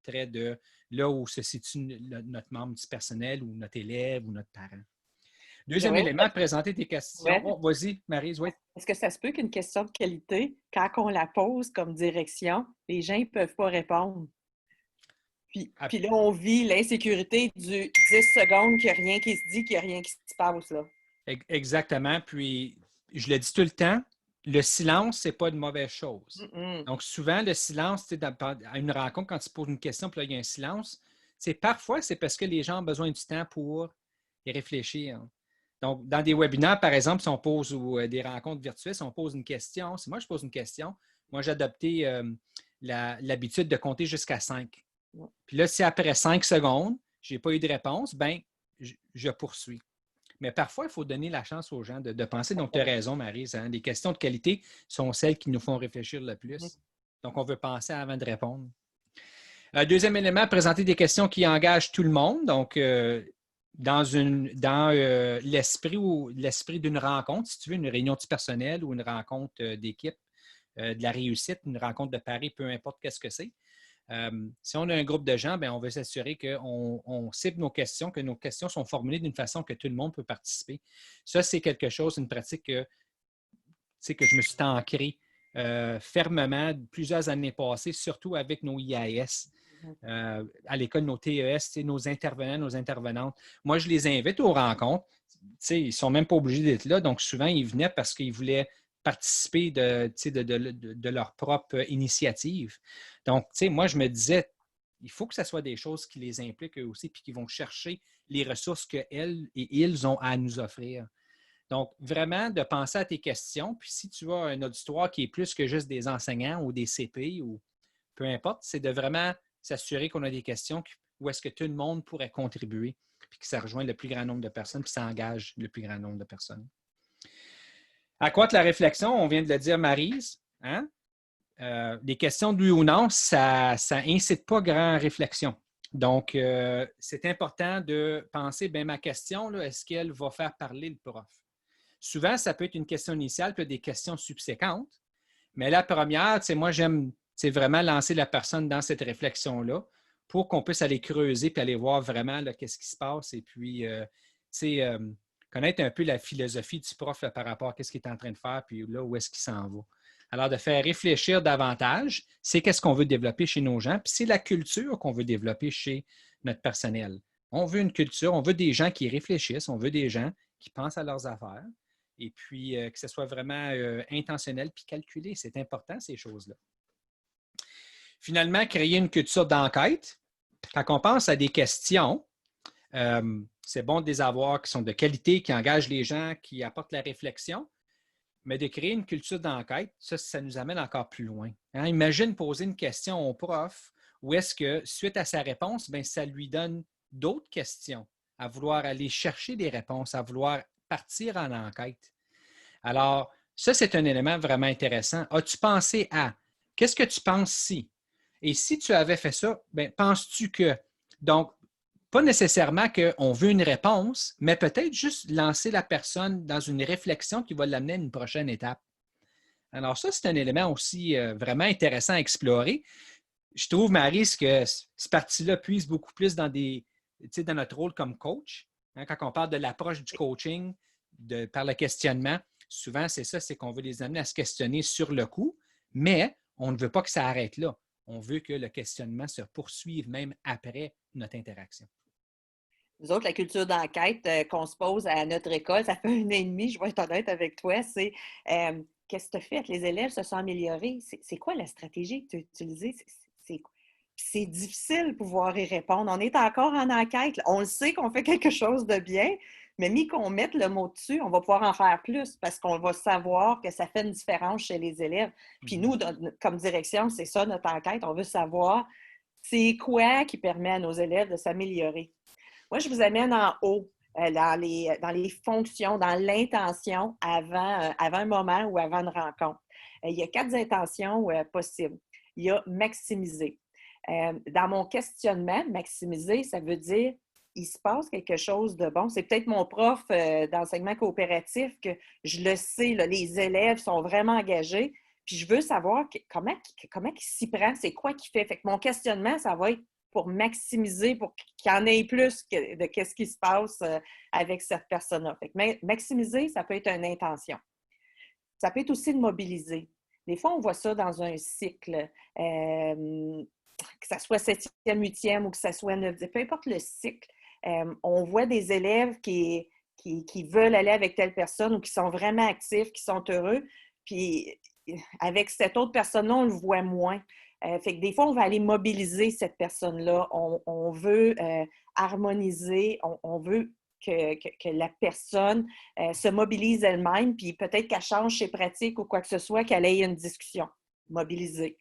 portrait de là où se situe notre membre du personnel ou notre élève ou notre parent. Deuxième Joël, élément, présenter tes questions. Joël, Oh, vas-y, Maryse, oui. est-ce que ça se peut qu'une question de qualité, quand on la pose comme direction, les gens ne peuvent pas répondre? Puis là, on vit l'insécurité du 10 secondes qu'il n'y a rien qui se dit, qu'il n'y a rien qui se passe, là. Exactement. Puis, je le dis tout le temps, le silence, ce n'est pas une mauvaise chose. Donc, souvent, le silence, à une rencontre, quand tu poses une question, puis là, il y a un silence, parfois, c'est parce que les gens ont besoin du temps pour y réfléchir. Donc, dans des webinaires, par exemple, si on pose ou des rencontres virtuelles, si on pose une question, si moi je pose une question, moi j'ai adopté l'habitude de compter jusqu'à 5. Puis là, si après 5 secondes, je n'ai pas eu de réponse, bien, je poursuis. Mais parfois, il faut donner la chance aux gens de penser. Donc, tu as raison, Maryse. Hein? Les questions de qualité sont celles qui nous font réfléchir le plus. Donc, on veut penser avant de répondre. Deuxième élément, présenter des questions qui engagent tout le monde. Donc, dans l'esprit d'une rencontre, si tu veux, une réunion du personnel ou une rencontre d'équipe, de la réussite, une rencontre de pari, peu importe qu'est-ce que c'est. Si on a un groupe de gens, bien, on veut s'assurer qu'on cible nos questions, que nos questions sont formulées d'une façon que tout le monde peut participer. Ça, c'est quelque chose, une pratique que je me suis ancré fermement plusieurs années passées, surtout avec nos IAS. À l'école, nos TES, nos intervenants, nos intervenantes. Moi, je les invite aux rencontres. Ils ne sont même pas obligés d'être là. Donc, souvent, ils venaient parce qu'ils voulaient participer de leur propre initiative. Donc, moi, je me disais, il faut que ce soit des choses qui les impliquent eux aussi, puis qui vont chercher les ressources qu'elles et ils ont à nous offrir. Donc, vraiment, de penser à tes questions. Puis, si tu as un auditoire qui est plus que juste des enseignants ou des CP ou peu importe, c'est de vraiment s'assurer qu'on a des questions où est-ce que tout le monde pourrait contribuer, puis que ça rejoint le plus grand nombre de personnes, puis ça engage le plus grand nombre de personnes. Accroître la réflexion, on vient de le dire, Maryse. Hein? Les questions de oui ou non, ça incite pas grand réflexion. Donc, c'est important de penser, bien, ma question, là, est-ce qu'elle va faire parler le prof? Souvent, ça peut être une question initiale, puis des questions subséquentes. Mais la première, moi, j'aime vraiment lancer la personne dans cette réflexion-là pour qu'on puisse aller creuser puis aller voir vraiment qu'est-ce qui se passe et puis connaître un peu la philosophie du prof là, par rapport à ce qu'il est en train de faire puis là, où est-ce qu'il s'en va. Alors, de faire réfléchir davantage, c'est qu'est-ce qu'on veut développer chez nos gens, puis c'est la culture qu'on veut développer chez notre personnel. On veut une culture, on veut des gens qui réfléchissent, on veut des gens qui pensent à leurs affaires et puis que ce soit vraiment intentionnel puis calculé. C'est important, ces choses-là. Finalement, créer une culture d'enquête. Quand on pense à des questions, c'est bon de les avoir qui sont de qualité, qui engagent les gens, qui apportent la réflexion. Mais de créer une culture d'enquête, ça nous amène encore plus loin. Hein? Imagine poser une question au prof où est-ce que, suite à sa réponse, bien, ça lui donne d'autres questions, à vouloir aller chercher des réponses, à vouloir partir en enquête. Alors, ça, c'est un élément vraiment intéressant. As-tu pensé à qu'est-ce que tu penses si? Et si tu avais fait ça, bien, penses-tu que? Donc, pas nécessairement qu'on veut une réponse, mais peut-être juste lancer la personne dans une réflexion qui va l'amener à une prochaine étape. Alors, ça, c'est un élément aussi vraiment intéressant à explorer. Je trouve, Maryse, que cette partie-là puise beaucoup plus dans notre rôle comme coach. Hein, quand on parle de l'approche du coaching par le questionnement, souvent, c'est ça, c'est qu'on veut les amener à se questionner sur le coup, mais on ne veut pas que ça arrête là. On veut que le questionnement se poursuive même après notre interaction. Nous autres, la culture d'enquête qu'on se pose à notre école, ça fait 1 an et demi, je vais être honnête avec toi, c'est qu'est-ce que tu as fait? Les élèves se sont améliorés. C'est quoi la stratégie que tu as utilisée? C'est difficile de pouvoir y répondre. On est encore en enquête. On le sait qu'on fait quelque chose de bien, mais mis qu'on mette le mot dessus, on va pouvoir en faire plus parce qu'on va savoir que ça fait une différence chez les élèves. Puis nous, comme direction, c'est ça notre enquête. On veut savoir c'est quoi qui permet à nos élèves de s'améliorer. Moi, je vous amène en haut, dans les fonctions, dans l'intention avant un moment ou avant une rencontre. Il y a 4 intentions possibles. Il y a maximiser. Dans mon questionnement, maximiser, ça veut dire il se passe quelque chose de bon. C'est peut-être mon prof d'enseignement coopératif que je le sais, là, les élèves sont vraiment engagés. Puis je veux savoir comment il s'y prend, c'est quoi qu'il fait. Fait que mon questionnement, ça va être pour maximiser, pour qu'il y en ait plus de qu'est-ce qui se passe avec cette personne-là. Fait que maximiser, ça peut être une intention. Ça peut être aussi de mobiliser. Des fois, on voit ça dans un cycle, que ça soit 7e, 8e ou que ça soit 9e, peu importe le cycle. On voit des élèves qui veulent aller avec telle personne ou qui sont vraiment actifs, qui sont heureux. Puis avec cette autre personne-là, on le voit moins. Fait que des fois, on va aller mobiliser cette personne-là. On veut harmoniser, on veut que la personne se mobilise elle-même, puis peut-être qu'elle change ses pratiques ou quoi que ce soit, qu'elle ait une discussion. Mobiliser.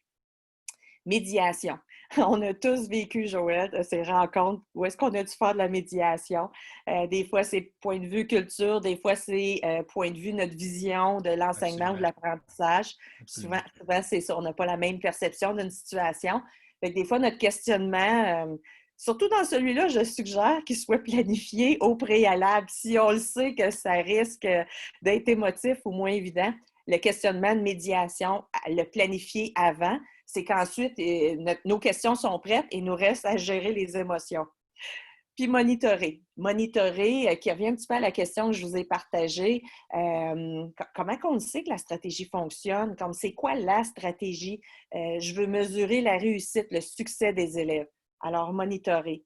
Médiation. On a tous vécu, Joël, ces rencontres où est-ce qu'on a dû faire de la médiation. Des fois, c'est point de vue culture, des fois, c'est point de vue notre vision de l'enseignement ou de l'apprentissage. Souvent, c'est ça, on n'a pas la même perception d'une situation. Fait que des fois, notre questionnement, surtout dans celui-là, je suggère qu'il soit planifié au préalable. Si on le sait que ça risque d'être émotif ou moins évident, le questionnement de médiation, le planifier avant, c'est qu'ensuite, nos questions sont prêtes et il nous reste à gérer les émotions. Puis monitorer. Monitorer, qui revient un petit peu à la question que je vous ai partagée. Comment on sait que la stratégie fonctionne? Comme c'est quoi la stratégie? Je veux mesurer la réussite, le succès des élèves. Alors, monitorer.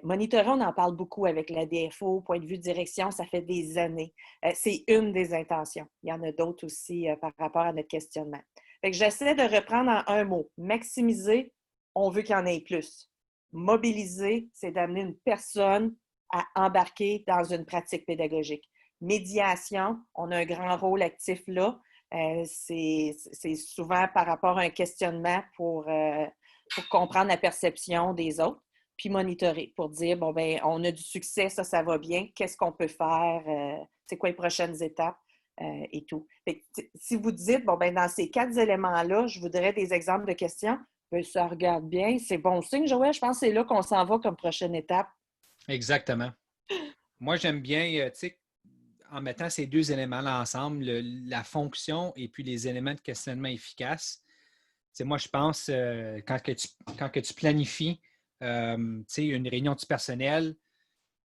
Monitorer, on en parle beaucoup avec la DFO, point de vue direction, ça fait des années. C'est une des intentions. Il y en a d'autres aussi par rapport à notre questionnement. Fait que j'essaie de reprendre en un mot. Maximiser, on veut qu'il y en ait plus. Mobiliser, c'est d'amener une personne à embarquer dans une pratique pédagogique. Médiation, on a un grand rôle actif là. C'est souvent par rapport à un questionnement pour comprendre la perception des autres, puis monitorer pour dire, bon, ben on a du succès, ça va bien, qu'est-ce qu'on peut faire, c'est quoi les prochaines étapes et tout. Fait que, si vous dites, bon, ben dans ces 4 éléments-là, je voudrais des exemples de questions, ben, ça regarde bien, c'est bon signe, Joël, je pense que c'est là qu'on s'en va comme prochaine étape. Exactement. Moi, j'aime bien, tu sais, en mettant ces 2 éléments-là ensemble, la fonction et puis les éléments de questionnement efficaces. Moi, je pense, quand que tu planifies une réunion du personnel,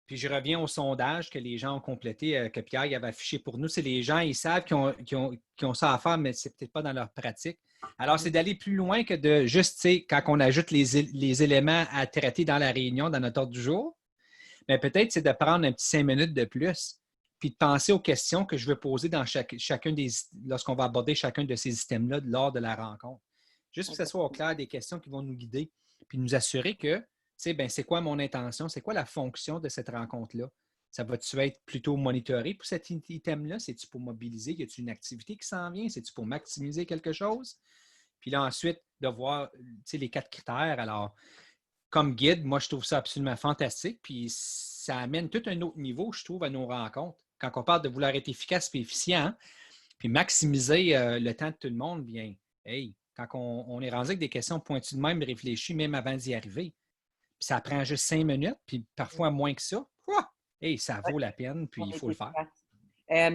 puis je reviens au sondage que les gens ont complété, que Pierre avait affiché pour nous, c'est les gens, ils savent qu'ils ont ça à faire, mais ce n'est peut-être pas dans leur pratique. Alors, c'est d'aller plus loin que de juste, quand on ajoute les éléments à traiter dans la réunion, dans notre ordre du jour, mais peut-être c'est de prendre un petit 5 minutes de plus, puis de penser aux questions que je veux poser dans lorsqu'on va aborder chacun de ces items-là lors de la rencontre. Juste que ce soit au clair des questions qui vont nous guider, puis nous assurer que, c'est quoi mon intention, c'est quoi la fonction de cette rencontre-là? Ça va-tu être plutôt monitoré pour cet item-là? C'est-tu pour mobiliser? Y a-t-il une activité qui s'en vient? C'est-tu pour maximiser quelque chose? Puis là, ensuite, de voir les 4 critères. Alors, comme guide, moi, je trouve ça absolument fantastique. Puis ça amène tout un autre niveau, je trouve, à nos rencontres. Quand on parle de vouloir être efficace et efficient, puis maximiser le temps de tout le monde, bien, hey, quand on est rendu avec des questions pointues de même, réfléchies, même avant d'y arriver, puis ça prend juste 5 minutes, puis parfois moins que ça, hey, ça vaut la peine, puis il faut le faire.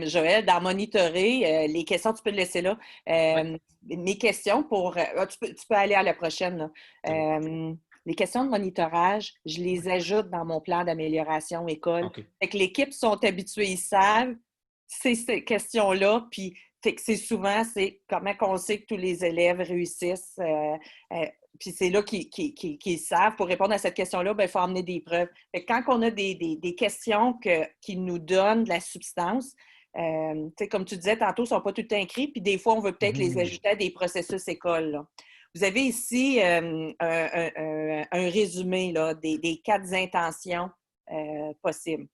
Joël, dans monitorer, les questions, tu peux le laisser là. Mes questions tu peux aller à la prochaine. Les questions de monitorage, je les ajoute dans mon plan d'amélioration école. Okay. Fait que l'équipe sont habitués, ils savent ces questions-là, puis fait que c'est souvent, c'est comment on sait que tous les élèves réussissent. Puis c'est là qu'ils savent. Pour répondre à cette question-là, il faut amener des preuves. Fait que quand on a des questions qui nous donnent de la substance, comme tu disais tantôt, ils ne sont pas tout le temps écrits, puis des fois, on veut peut-être les ajouter à des processus écoles. Là. Vous avez ici un résumé là, des 4 intentions possibles.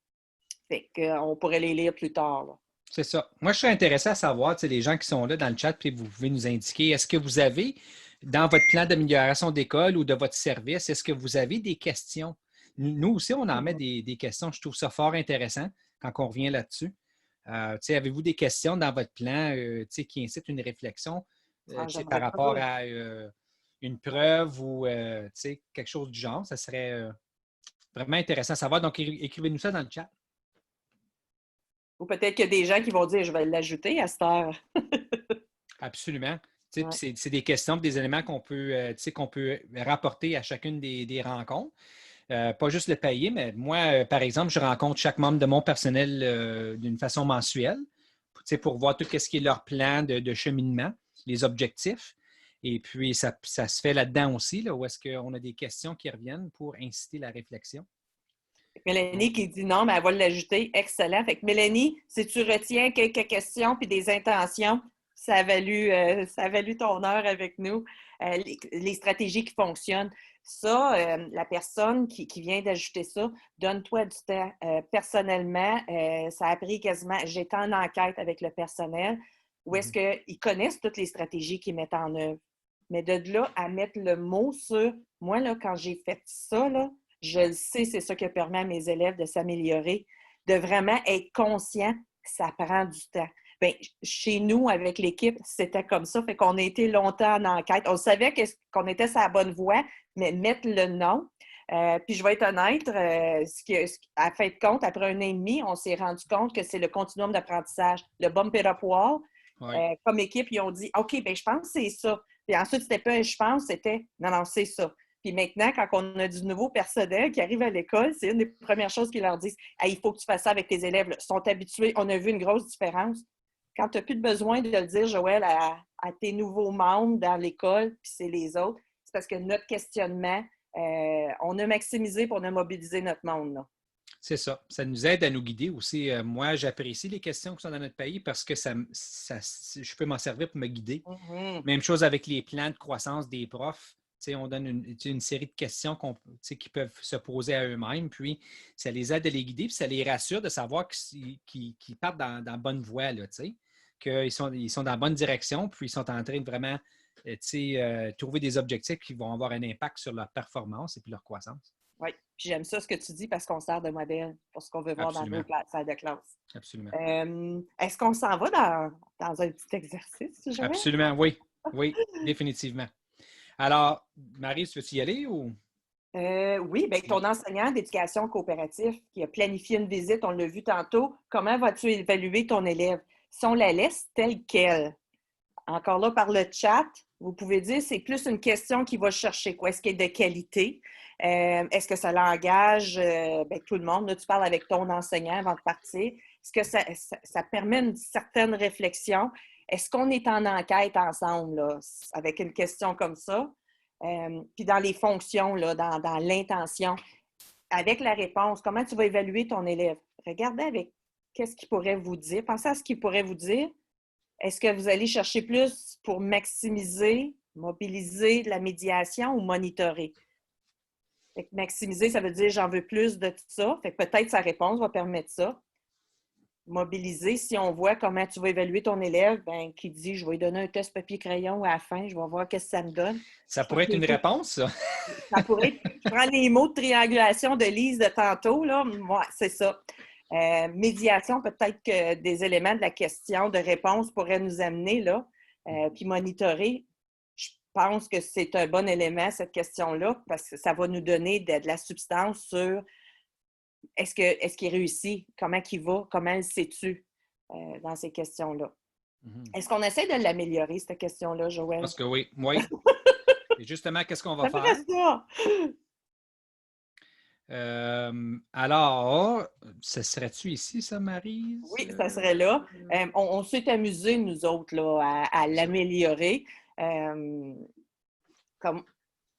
Fait qu'on pourrait les lire plus tard. Là. C'est ça. Moi, je serais intéressé à savoir, les gens qui sont là dans le chat, puis vous pouvez nous indiquer, est-ce que vous avez, dans votre plan d'amélioration d'école ou de votre service, est-ce que vous avez des questions? Nous aussi, on en met des questions. Je trouve ça fort intéressant quand on revient là-dessus. Avez-vous des questions dans votre plan qui incitent une réflexion par rapport à une preuve ou quelque chose du genre? Ça serait vraiment intéressant à savoir. Donc, écrivez-nous ça dans le chat. Ou peut-être qu'il y a des gens qui vont dire « je vais l'ajouter à cette heure ». Absolument. Puis c'est des questions, des éléments qu'on peut rapporter à chacune des rencontres. Pas juste le payer, mais moi, par exemple, je rencontre chaque membre de mon personnel d'une façon mensuelle pour voir tout ce qui est leur plan de cheminement, les objectifs. Et puis, ça se fait là-dedans aussi, là, où est-ce qu'on a des questions qui reviennent pour inciter la réflexion. Mélanie qui dit non, mais elle va l'ajouter. Excellent. Fait que Mélanie, si tu retiens quelques questions puis des intentions, ça a valu ton heure avec nous. Les stratégies qui fonctionnent. Ça, la personne qui vient d'ajouter ça, donne-toi du temps. Personnellement, ça a pris quasiment, j'étais en enquête avec le personnel, où est-ce qu'ils connaissent toutes les stratégies qu'ils mettent en œuvre. Mais de là à mettre le mot sur, moi, là, quand j'ai fait ça, là, je le sais, c'est ça qui a permis à mes élèves de s'améliorer, de vraiment être conscient que ça prend du temps. Bien, chez nous, avec l'équipe, c'était comme ça. Fait qu'on a été longtemps en enquête. On savait qu'on était sur la bonne voie, mais mettre le nom. Puis je vais être honnête, à fin de compte, après 1 an et demi, on s'est rendu compte que c'est le continuum d'apprentissage, le bump it up wall. Comme équipe, ils ont dit OK, bien, je pense que c'est ça. Puis ensuite, c'était pas un je pense, c'était non, c'est ça. Puis maintenant, quand on a du nouveau personnel qui arrive à l'école, c'est une des premières choses qu'ils leur disent hey, il faut que tu fasses ça avec tes élèves. Ils sont habitués, on a vu une grosse différence. Quand tu n'as plus de besoin de le dire, Joël, à tes nouveaux membres dans l'école, puis c'est les autres, c'est parce que notre questionnement, on a maximisé pour on a mobilisé notre monde. Là. C'est ça. Ça nous aide à nous guider aussi. Moi, j'apprécie les questions qui sont dans notre pays parce que je peux m'en servir pour me guider. Mm-hmm. Même chose avec les plans de croissance des profs. On donne une série de questions qui peuvent se poser à eux-mêmes, puis ça les aide à les guider, puis ça les rassure de savoir qu'ils partent dans la bonne voie, là, qu'ils sont dans la bonne direction, puis ils sont en train de vraiment trouver des objectifs qui vont avoir un impact sur leur performance et puis leur croissance. Oui, puis j'aime ça ce que tu dis parce qu'on sert de modèle pour ce qu'on veut voir Absolument. dans nos salles de classe. Absolument. Est-ce qu'on s'en va dans un petit exercice, Joël? Absolument, oui. Oui, définitivement. Alors, Marie, tu veux-tu y aller ou? Oui, bien, ton enseignant d'éducation coopérative qui a planifié une visite, on l'a vu tantôt, comment vas-tu évaluer ton élève? Si on la laisse telle qu'elle, encore là par le chat, vous pouvez dire c'est plus une question qui va chercher quoi? Est-ce qu'elle est de qualité? Est-ce que ça l'engage tout le monde? Là, tu parles avec ton enseignant avant de partir. Est-ce que ça permet une certaine réflexion? Est-ce qu'on est en enquête ensemble là, avec une question comme ça? Puis dans les fonctions, là, dans l'intention, avec la réponse, comment tu vas évaluer ton élève? Regardez avec qu'est-ce qu'il pourrait vous dire. Pensez à ce qu'il pourrait vous dire. Est-ce que vous allez chercher plus pour maximiser, mobiliser la médiation ou monitorer? Fait que maximiser, ça veut dire j'en veux plus de tout ça. Fait que peut-être sa réponse va permettre ça. Mobiliser, si on voit comment tu vas évaluer ton élève, ben, qui dit je vais lui donner un test papier-crayon à la fin, je vais voir qu'est-ce que ça me donne. Ça pourrait être une réponse, ça. Ça pourrait être, je prends les mots de triangulation de Lise de tantôt, là. Moi, c'est ça. Médiation, peut-être que des éléments de la question de réponse pourraient nous amener là. Puis monitorer, je pense que c'est un bon élément, cette question-là, parce que ça va nous donner de la substance sur est-ce qu'il réussit, comment il va, comment le sais-tu dans ces questions-là. Mm-hmm. Est-ce qu'on essaie de l'améliorer, cette question-là, Joël? Parce que oui. Et justement, qu'est-ce qu'on va faire? Ça. Alors, ce serait-tu ici, ça, Marie? Oui, ça serait là. On s'est amusés, nous autres, là, à l'améliorer.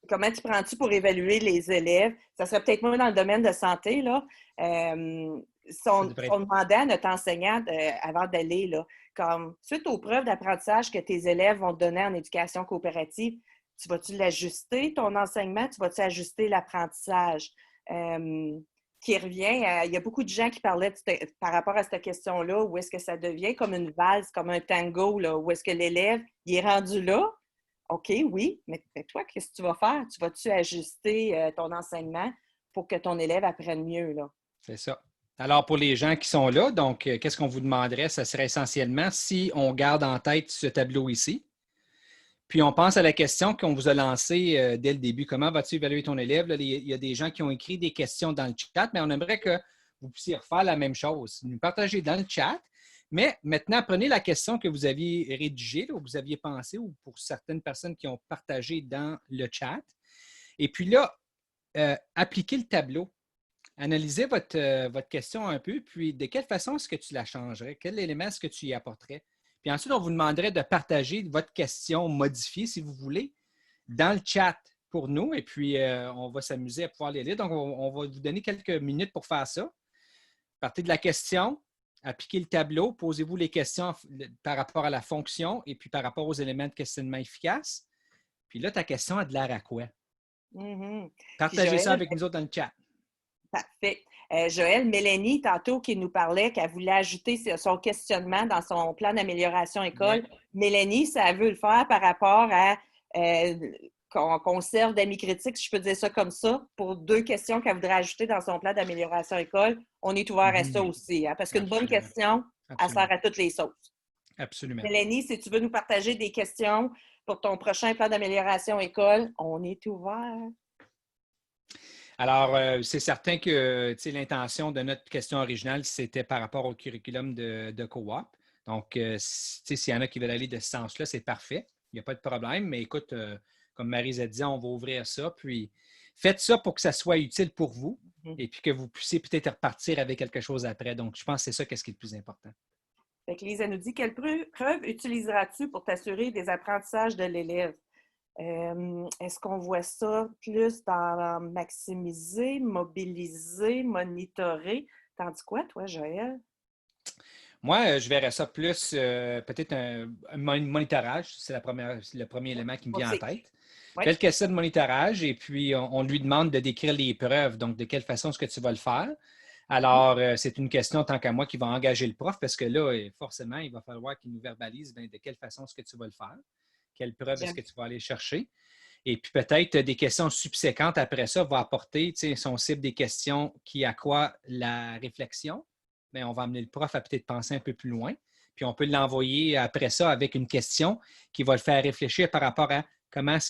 Comment tu prends-tu pour évaluer les élèves? Ça serait peut-être moins dans le domaine de santé, là. Si on demandait à notre enseignante, avant d'aller, là, comme suite aux preuves d'apprentissage que tes élèves vont te donner en éducation coopérative, tu vas-tu l'ajuster, ton enseignement? Tu vas-tu ajuster l'apprentissage? Qui revient, il y a beaucoup de gens qui parlaient par rapport à cette question-là, où est-ce que ça devient comme une valse, comme un tango, là, où est-ce que l'élève, il est rendu là? OK, oui, mais toi, qu'est-ce que tu vas faire? Tu vas-tu ajuster ton enseignement pour que ton élève apprenne mieux, là? C'est ça. Alors, pour les gens qui sont là, donc, qu'est-ce qu'on vous demanderait? Ça serait essentiellement, si on garde en tête ce tableau ici, puis on pense à la question qu'on vous a lancée dès le début. Comment vas-tu évaluer ton élève? Là, il y a des gens qui ont écrit des questions dans le chat, mais on aimerait que vous puissiez refaire la même chose. Nous partager dans le chat. Mais maintenant, prenez la question que vous aviez rédigée, là, ou vous aviez pensé, ou pour certaines personnes qui ont partagé dans le chat. Et puis là, appliquez le tableau. Analysez votre question un peu, puis de quelle façon est-ce que tu la changerais? Quel élément est-ce que tu y apporterais? Puis ensuite, on vous demanderait de partager votre question modifiée, si vous voulez, dans le chat pour nous. Et puis, on va s'amuser à pouvoir les lire. Donc, on va vous donner quelques minutes pour faire ça. Partez de la question, appliquez le tableau, posez-vous les questions par rapport à la fonction et puis par rapport aux éléments de questionnement efficaces. Puis là, ta question a de l'air à quoi? Puis Partagez ça Joël, avec nous autres dans le chat. parfait. Joël, Mélanie, tantôt, qui nous parlait qu'elle voulait ajouter son questionnement dans son plan d'amélioration école. Oui. Mélanie, ça veut le faire par rapport à qu'on serve d'amis critiques, si je peux dire ça comme ça, pour 2 questions qu'elle voudrait ajouter dans son plan d'amélioration école. On est ouvert à ça aussi, hein, parce qu'une bonne Absolument. question, elle Absolument. sert à toutes les sauces. Absolument. Mélanie, si tu veux nous partager des questions pour ton prochain plan d'amélioration école, on est ouvert. Alors, c'est certain que l'intention de notre question originale, c'était par rapport au curriculum de coop. Donc, s'il y en a qui veulent aller de ce sens-là, c'est parfait. Il n'y a pas de problème. Mais écoute, comme Maryse a dit, on va ouvrir ça. Puis, faites ça pour que ça soit utile pour vous et puis que vous puissiez peut-être repartir avec quelque chose après. Donc, je pense que c'est ça qui est le plus important. Fait que Lisa nous dit, quelle preuve utiliseras-tu pour t'assurer des apprentissages de l'élève? Est-ce qu'on voit ça plus dans maximiser, mobiliser, monitorer? T'en dis quoi, toi, Joël? Moi, je verrais ça plus peut-être un monitorage. C'est le premier élément qui me vient en tête. Oui. Quelques essais de monitorage et puis on lui demande de décrire les preuves. Donc, de quelle façon est-ce que tu vas le faire? Alors, c'est une question, tant qu'à moi, qui va engager le prof parce que là, forcément, il va falloir qu'il nous verbalise de quelle façon est-ce que tu vas le faire? Quelle preuve est-ce que tu vas aller chercher? Et puis peut-être des questions subséquentes après ça va apporter, si on cible des questions qui accroissent la réflexion, bien, on va amener le prof à peut-être penser un peu plus loin. Puis on peut l'envoyer après ça avec une question qui va le faire réfléchir par rapport à comment est-ce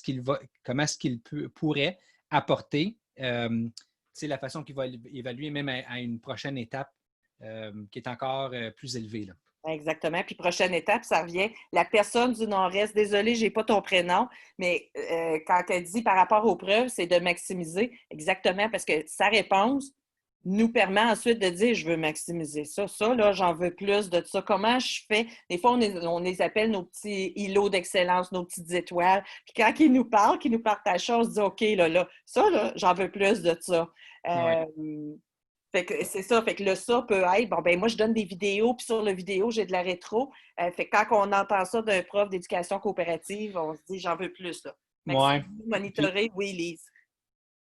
qu'il pourrait apporter la façon qu'il va évaluer même à une prochaine étape qui est encore plus élevée, là. Exactement. Puis prochaine étape, ça revient. La personne du Nord-Est, désolée, je n'ai pas ton prénom, mais quand elle dit par rapport aux preuves, c'est de maximiser. Exactement, parce que sa réponse nous permet ensuite de dire, je veux maximiser ça. Ça, là, j'en veux plus de ça. Comment je fais? Des fois, on les appelle nos petits îlots d'excellence, nos petites étoiles. Puis quand ils nous parlent, qu'ils nous partagent ça, on se dit, OK, là, ça, là, j'en veux plus de ça. Ouais. Fait que c'est ça. Fait que le ça peut être, bon, ben moi, je donne des vidéos, puis sur la vidéo, j'ai de la rétro. Fait que quand on entend ça d'un prof d'éducation coopérative, on se dit, j'en veux plus, là. Ouais. Monitorer, oui, Lise.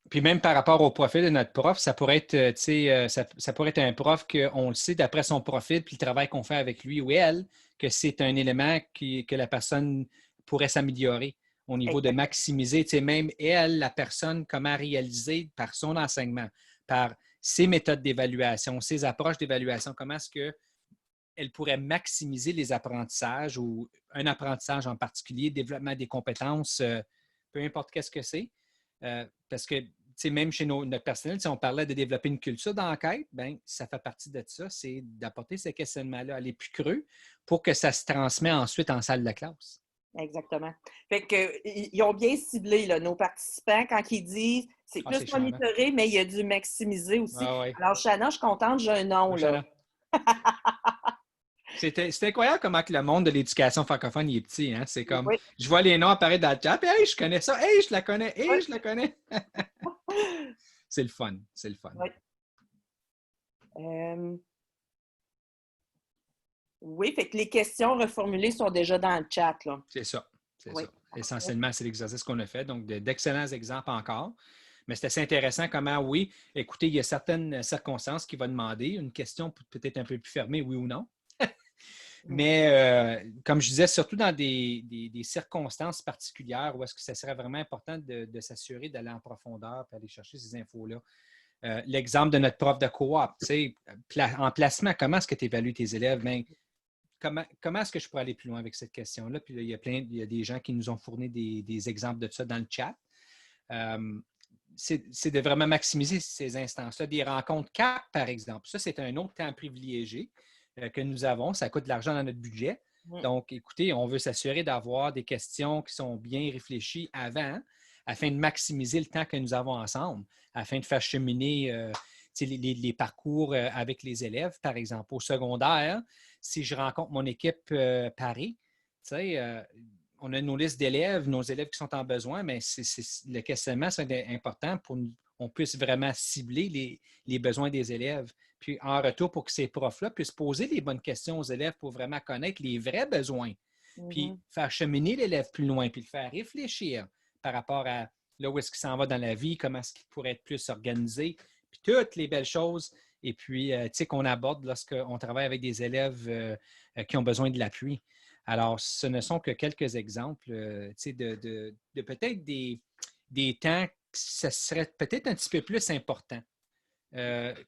Puis même par rapport au profil de notre prof, ça pourrait être, ça pourrait être un prof qu'on le sait d'après son profil puis le travail qu'on fait avec lui ou elle, que c'est un élément que la personne pourrait s'améliorer au niveau de maximiser, même elle, la personne, comment réaliser par son enseignement, par ses méthodes d'évaluation, ses approches d'évaluation, comment est-ce qu'elle pourrait maximiser les apprentissages ou un apprentissage en particulier, développement des compétences, peu importe qu'est-ce que c'est. Parce que même chez notre personnel, si on parlait de développer une culture d'enquête, bien, ça fait partie de ça, c'est d'apporter ces questionnements-là, aller plus creux pour que ça se transmet ensuite en salle de classe. Exactement. Fait que, ils ont bien ciblé là, nos participants quand ils disent c'est plus monitoré, mais il y a dû maximiser aussi. Ouais. Alors, Shanna, je suis contente, j'ai un nom. Là. C'est incroyable comment que le monde de l'éducation francophone il est petit. Hein? C'est comme, Oui. je vois les noms apparaître dans le chat, hey, je connais ça, hey, je la connais, hey, Oui. je la connais. C'est le fun, c'est le fun. Oui. Oui, fait que les questions reformulées sont déjà dans le chat. Là. C'est ça, c'est oui. ça. Essentiellement, c'est l'exercice qu'on a fait. Donc, d'excellents exemples encore. Mais c'est assez intéressant comment, oui, écoutez, il y a certaines circonstances qui vont demander une question peut-être un peu plus fermée, oui ou non. Mais comme je disais, surtout dans des circonstances particulières où est-ce que ça serait vraiment important de s'assurer d'aller en profondeur et aller chercher ces infos-là. L'exemple de notre prof de coop, en placement, comment est-ce que tu évalues tes élèves? Bien, comment est-ce que je pourrais aller plus loin avec cette question-là? Puis là, il y a des gens qui nous ont fourni des exemples de ça dans le chat. C'est de vraiment maximiser ces instances-là. Des rencontres CAP, par exemple. Ça, c'est un autre temps privilégié. que nous avons. Ça coûte de l'argent dans notre budget. Donc, écoutez, on veut s'assurer d'avoir des questions qui sont bien réfléchies avant, afin de maximiser le temps que nous avons ensemble, afin de faire cheminer les parcours avec les élèves. Par exemple, au secondaire, si je rencontre mon équipe Paris, on a nos listes d'élèves, nos élèves qui sont en besoin, mais le questionnement, c'est important pour qu'on puisse vraiment cibler les besoins des élèves. Puis en retour, pour que ces profs-là puissent poser les bonnes questions aux élèves pour vraiment connaître les vrais besoins, puis faire cheminer l'élève plus loin, puis le faire réfléchir par rapport à là où est-ce qu'il s'en va dans la vie, comment est-ce qu'il pourrait être plus organisé, puis toutes les belles choses, et puis, qu'on aborde lorsqu'on travaille avec des élèves qui ont besoin de l'appui. Alors, ce ne sont que quelques exemples de peut-être des temps que ce serait peut-être un petit peu plus important.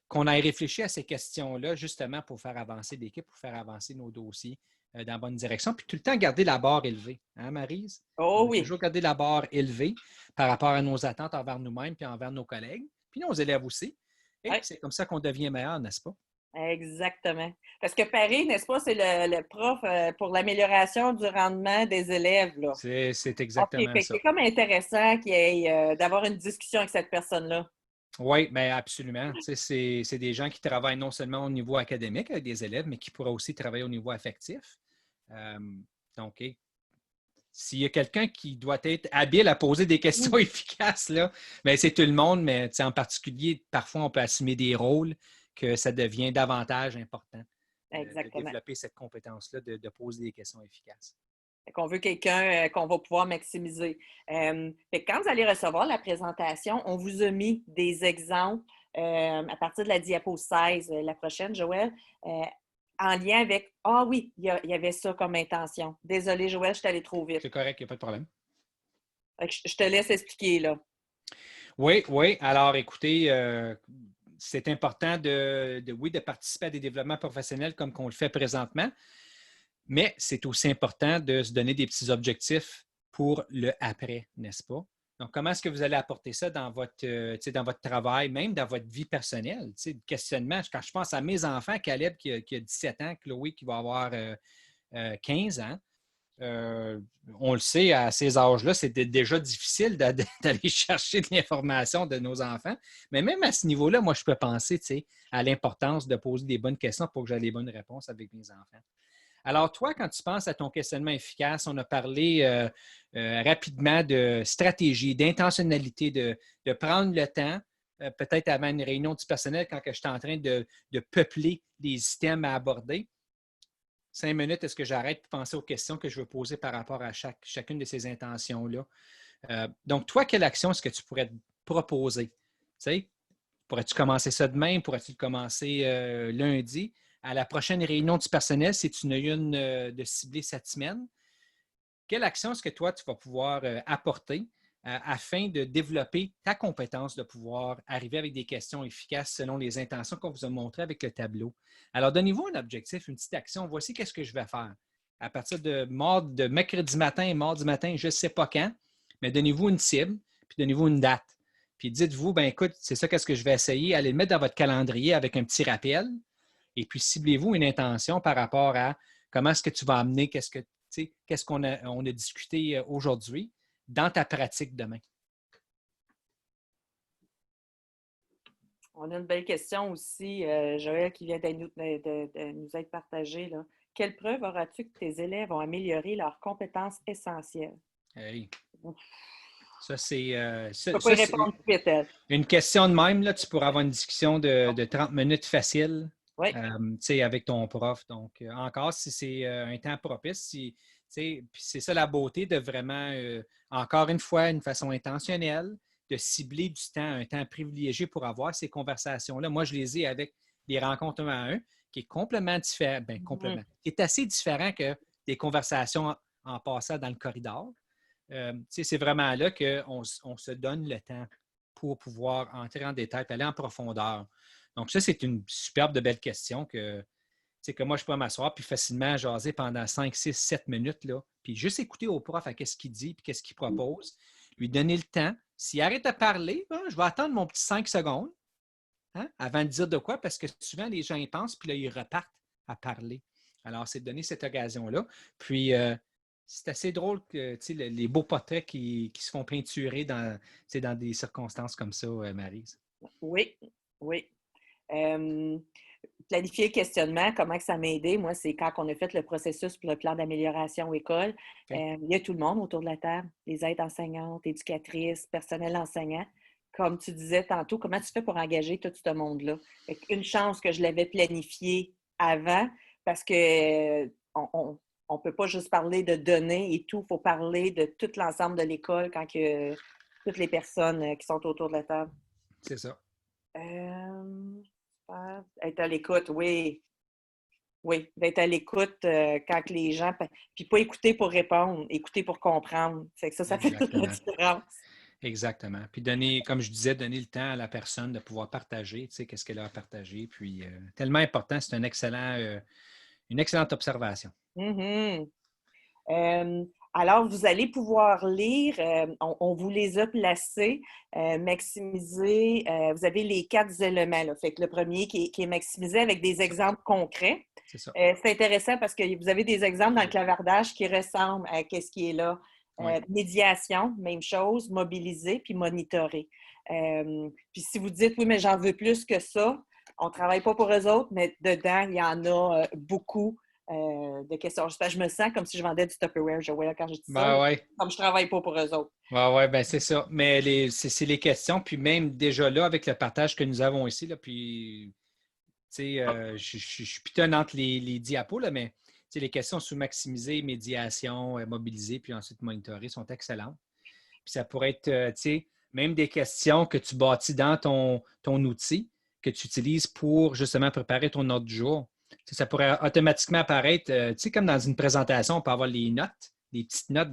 Qu'on ait réfléchi à ces questions-là justement pour faire avancer l'équipe, pour faire avancer nos dossiers dans la bonne direction, puis tout le temps garder la barre élevée. Hein, Maryse? Oh On veut oui, toujours garder la barre élevée par rapport à nos attentes envers nous-mêmes puis envers nos collègues, puis nos élèves aussi. Et ouais, c'est comme ça qu'on devient meilleur, n'est-ce pas? exactement. Parce que Paris, n'est-ce pas, c'est le prof pour l'amélioration du rendement des élèves, là. C'est OK, exactement fait que ça. c'est comme intéressant d'avoir une discussion avec cette personne-là. Oui, bien absolument. Tu sais, c'est des gens qui travaillent non seulement au niveau académique avec des élèves, mais qui pourraient aussi travailler au niveau affectif. Euh, donc, s'il y a quelqu'un qui doit être habile à poser des questions efficaces, là, bien, c'est tout le monde, mais en particulier, parfois, on peut assumer des rôles que ça devient davantage important de Exactement. développer cette compétence-là, de poser des questions efficaces. Fait qu'on veut quelqu'un qu'on va pouvoir maximiser. Fait que quand vous allez recevoir la présentation, on vous a mis des exemples à partir de la diapo 16, la prochaine, Joël, en lien avec ah oui, il y avait ça comme intention. Désolée, Joël, je suis allée trop vite. C'est correct, il n'y a pas de problème. Fait que je te laisse expliquer là. Oui, oui. Alors, écoutez, c'est important de participer à des développements professionnels comme qu'on le fait présentement, mais c'est aussi important de se donner des petits objectifs pour le après, n'est-ce pas? Donc, comment est-ce que vous allez apporter ça dans votre travail, même dans votre vie personnelle? Le questionnement, quand je pense à mes enfants, Caleb qui a 17 ans, Chloé qui va avoir 15 ans, euh, on le sait, à ces âges-là, c'était déjà difficile d'aller chercher de l'information de nos enfants. Mais même à ce niveau-là, moi, je peux penser à l'importance de poser des bonnes questions pour que j'ai les bonnes réponses avec mes enfants. Alors, toi, quand tu penses à ton questionnement efficace, on a parlé rapidement de stratégie, d'intentionnalité, de prendre le temps, peut-être avant une réunion du personnel, quand je suis en train de peupler les items à aborder. 5 minutes, est-ce que j'arrête pour penser aux questions que je veux poser par rapport à chacune de ces intentions-là? Donc, toi, quelle action est-ce que tu pourrais te proposer? Tu sais, pourrais-tu commencer ça demain? Pourrais-tu le commencer lundi? À la prochaine réunion du personnel, si tu n'as eu une de cibler cette semaine, quelle action est-ce que toi, tu vas pouvoir apporter afin de développer ta compétence de pouvoir arriver avec des questions efficaces selon les intentions qu'on vous a montrées avec le tableau? Alors, donnez-vous un objectif, une petite action. Voici qu'est-ce que je vais faire. À partir de mercredi matin et mardi matin, je ne sais pas quand, mais donnez-vous une cible, puis donnez-vous une date. Puis dites-vous, ben écoute, c'est ça qu'est-ce que je vais essayer. Allez le mettre dans votre calendrier avec un petit rappel. Et puis, ciblez-vous une intention par rapport à comment est-ce que tu vas amener, qu'est-ce qu'on a discuté aujourd'hui dans ta pratique demain. On a une belle question aussi, Joël, qui vient de nous être partagée, là. Quelle preuve auras-tu que tes élèves ont amélioré leurs compétences essentielles? Hey, ça, c'est Je ne peux pas y répondre tout de suite, elle. une question de même. Là, tu pourras avoir une discussion de 30 minutes facile Oui. avec ton prof. Donc, encore, si c'est un temps propice, puis c'est ça la beauté de vraiment, encore une fois, une façon intentionnelle, de cibler du temps, un temps privilégié pour avoir ces conversations-là. Moi, je les ai avec des rencontres 1 à 1, qui est complètement différent, qui est assez différent que des conversations en passant dans le corridor. C'est vraiment là qu'on se donne le temps pour pouvoir entrer en détail et aller en profondeur. Donc, ça, c'est une superbe de belle question que moi, je peux m'asseoir puis facilement jaser pendant 5, 6, 7 minutes, là, puis juste écouter au prof à qu'est-ce qu'il dit puis qu'est-ce qu'il propose, lui donner le temps. S'il arrête de parler, ben, je vais attendre mon petit 5 secondes avant de dire de quoi, parce que souvent, les gens y pensent, puis là, ils repartent à parler. Alors, c'est de donner cette occasion-là. Puis, c'est assez drôle que les beaux portraits qui se font peinturer dans des circonstances comme ça, Maryse. Oui, oui. Euh, Planifier le questionnement, comment que ça m'a aidé? Moi, c'est quand on a fait le processus pour le plan d'amélioration école. OK? Il y a tout le monde autour de la table, les aides enseignantes, éducatrices, personnel enseignant. Comme tu disais tantôt, comment tu fais pour engager tout ce monde-là? Une chance que je l'avais planifié avant parce que on peut pas juste parler de données et tout. Il faut parler de tout l'ensemble de l'école quand que toutes les personnes qui sont autour de la table. C'est ça. Être à l'écoute, oui. Oui, d'être à l'écoute quand les gens. Puis pas écouter pour répondre, écouter pour comprendre. Ça fait toute la Exactement. différence. Exactement. Puis donner, comme je disais, donner le temps à la personne de pouvoir partager, qu'est-ce qu'elle a à partager. Puis tellement important, c'est une excellente observation. Mhm. Euh, alors, vous allez pouvoir lire, on vous les a placés, maximiser, vous avez les 4 éléments. Là. Fait que le premier qui est maximisé avec des C'est ça. exemples concrets. C'est ça. C'est intéressant parce que vous avez des exemples dans le clavardage qui ressemblent à ce qui est là. Oui. Médiation, même chose, mobiliser puis monitorer. Puis si vous dites, oui, mais j'en veux plus que ça, on ne travaille pas pour eux autres, mais dedans, il y en a beaucoup de questions. Je me sens comme si je vendais du Tupperware, Joël, quand je dis ça, là, Ben ouais. comme je ne travaille pas pour eux autres. Ouais, ben c'est ça. Mais c'est les questions, puis même déjà là, avec le partage que nous avons ici, là, puis je suis pitonne entre les diapos, là, mais les questions sous maximiser, médiation, mobiliser, puis ensuite monitorer sont excellentes. Puis ça pourrait être, même des questions que tu bâtis dans ton outil, que tu utilises pour justement préparer ton ordre du jour. Ça pourrait automatiquement apparaître, comme dans une présentation, on peut avoir les notes, les petites notes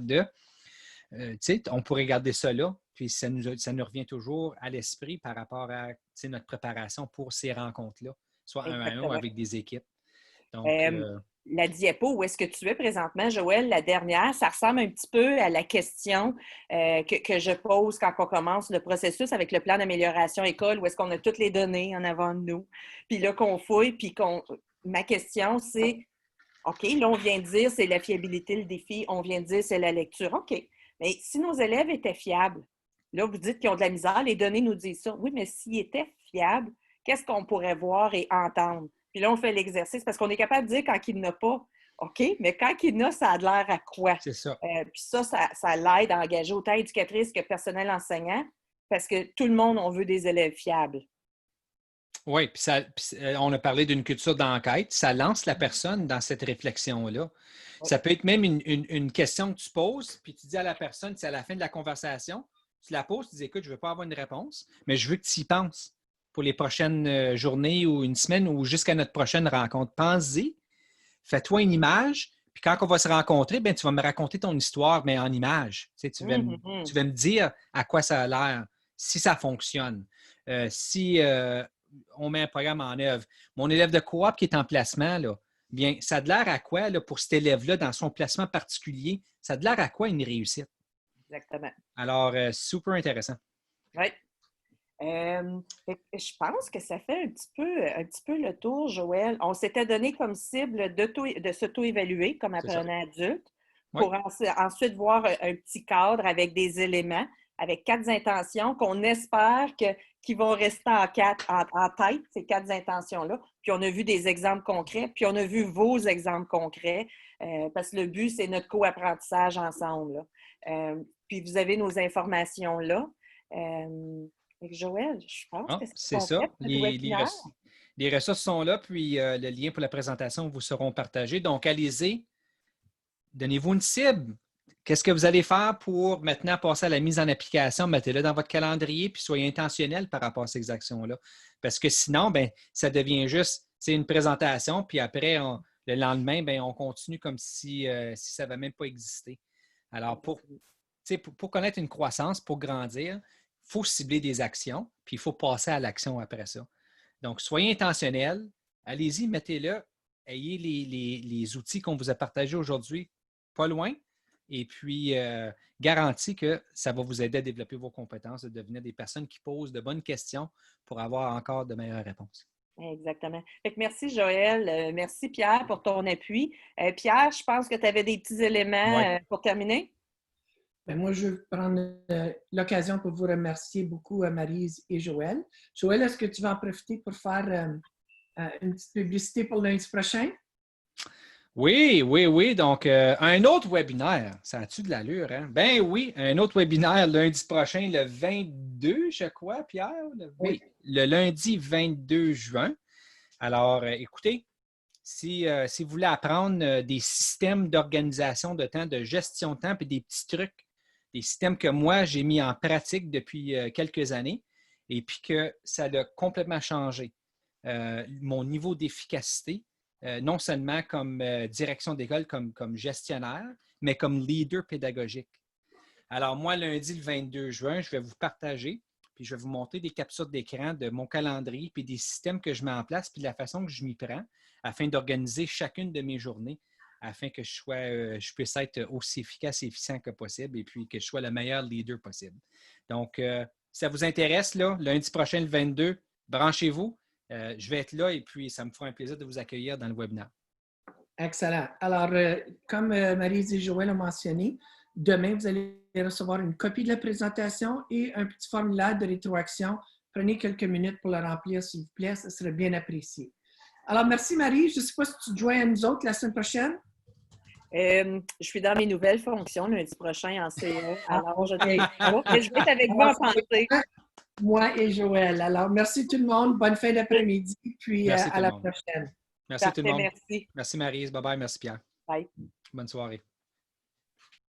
on pourrait garder ça là, puis ça nous revient toujours à l'esprit par rapport à notre préparation pour ces rencontres-là, soit un à un ou Exactement. avec des équipes. Donc, Euh, la diapo où est-ce que tu es présentement, Joël, la dernière, ça ressemble un petit peu à la question que je pose quand on commence le processus avec le plan d'amélioration école, où est-ce qu'on a toutes les données en avant de nous, puis là qu'on fouille, puis qu'on... Ma question, c'est, OK, là, on vient de dire c'est la fiabilité, le défi, on vient de dire c'est la lecture. OK, mais si nos élèves étaient fiables, là, vous dites qu'ils ont de la misère, les données nous disent ça. Oui, mais s'ils étaient fiables, qu'est-ce qu'on pourrait voir et entendre? Puis là, on fait l'exercice parce qu'on est capable de dire quand il n'a pas. OK, mais quand il n'a, ça a l'air à quoi? c'est ça. Puis ça l'aide à engager autant éducatrice que personnel enseignant parce que tout le monde, on veut des élèves fiables. Oui, on a parlé d'une culture d'enquête. Ça lance la personne dans cette réflexion-là. Oui. Ça peut être même une question que tu poses, puis tu dis à la personne, c'est à la fin de la conversation, tu la poses, tu dis, écoute, je ne veux pas avoir une réponse, mais je veux que tu y penses pour les prochaines journées ou une semaine ou jusqu'à notre prochaine rencontre. Pense-y, fais-toi une image, puis quand on va se rencontrer, ben, tu vas me raconter ton histoire, mais en image. Tu vas me dire à quoi ça a l'air, si ça fonctionne. Si on met un programme en œuvre. Mon élève de coop qui est en placement, là, bien, ça a de l'air à quoi là, pour cet élève-là dans son placement particulier? Ça a de l'air à quoi une réussite? Exactement. Alors, super intéressant. Oui. Je pense que ça fait un petit peu le tour, Joël. On s'était donné comme cible de s'auto-évaluer comme C'est ça. apprenant adulte Oui, pour ensuite voir un petit cadre avec des éléments, avec 4 intentions qu'on espère qui vont rester en tête, ces 4 intentions-là. Puis on a vu des exemples concrets, puis on a vu vos exemples concrets, parce que le but, c'est notre co-apprentissage ensemble, là. Puis vous avez nos informations là. Joël, je pense ah, que ça c'est ça. complète notre webinaire. Les ressources sont là, puis le lien pour la présentation vous seront partagés. Donc, allez-y, donnez-vous une cible. Qu'est-ce que vous allez faire pour maintenant passer à la mise en application? Mettez-le dans votre calendrier, puis soyez intentionnel par rapport à ces actions-là. Parce que sinon, ben, ça devient juste une présentation, puis après, le lendemain, ben, on continue comme si ça n'avait même pas existé. Alors, pour connaître une croissance, pour grandir, il faut cibler des actions, puis il faut passer à l'action après ça. Donc, soyez intentionnel, allez-y, mettez-le, ayez les outils qu'on vous a partagés aujourd'hui pas loin, et puis garantis que ça va vous aider à développer vos compétences, de devenir des personnes qui posent de bonnes questions pour avoir encore de meilleures réponses. Exactement. Fait que merci, Joël. Merci, Pierre, pour ton appui. Pierre, je pense que tu avais des petits éléments Oui. pour terminer. Ben, moi, je veux prendre l'occasion pour vous remercier beaucoup, Maryse et Joël. Joël, est-ce que tu vas en profiter pour faire une petite publicité pour lundi prochain? Oui, oui, oui. Donc, un autre webinaire. Ça a-tu de l'allure, hein? Ben oui, un autre webinaire lundi prochain, le 22, je crois, Pierre? Oui, le lundi 22 juin. Alors, écoutez, si vous voulez apprendre des systèmes d'organisation de temps, de gestion de temps, puis des petits trucs, des systèmes que moi, j'ai mis en pratique depuis quelques années et puis que ça a complètement changé mon niveau d'efficacité, non seulement comme direction d'école, comme gestionnaire, mais comme leader pédagogique. Alors, moi, lundi le 22 juin, je vais vous partager, puis je vais vous montrer des captures d'écran de mon calendrier, puis des systèmes que je mets en place, puis de la façon que je m'y prends, afin d'organiser chacune de mes journées, afin que je puisse être aussi efficace et efficient que possible, et puis que je sois le meilleur leader possible. Donc, si ça vous intéresse, là, lundi prochain, le 22, branchez-vous. Je vais être là et puis ça me fera un plaisir de vous accueillir dans le webinaire. Excellent. Alors, comme Maryse et Joël ont mentionné, demain, vous allez recevoir une copie de la présentation et un petit formulaire de rétroaction. Prenez quelques minutes pour le remplir, s'il vous plaît. Ça serait bien apprécié. Alors, merci Marie. Je ne sais pas si tu te joins à nous autres la semaine prochaine. Je suis dans mes nouvelles fonctions lundi prochain en CE. Alors, je vais être avec vous en pensée. Moi et Joël. Alors, merci tout le monde. Bonne fin d'après-midi. Puis à la prochaine. Merci tout le monde. Merci. Merci Maryse. Bye bye. Merci Pierre. Bye. Bonne soirée.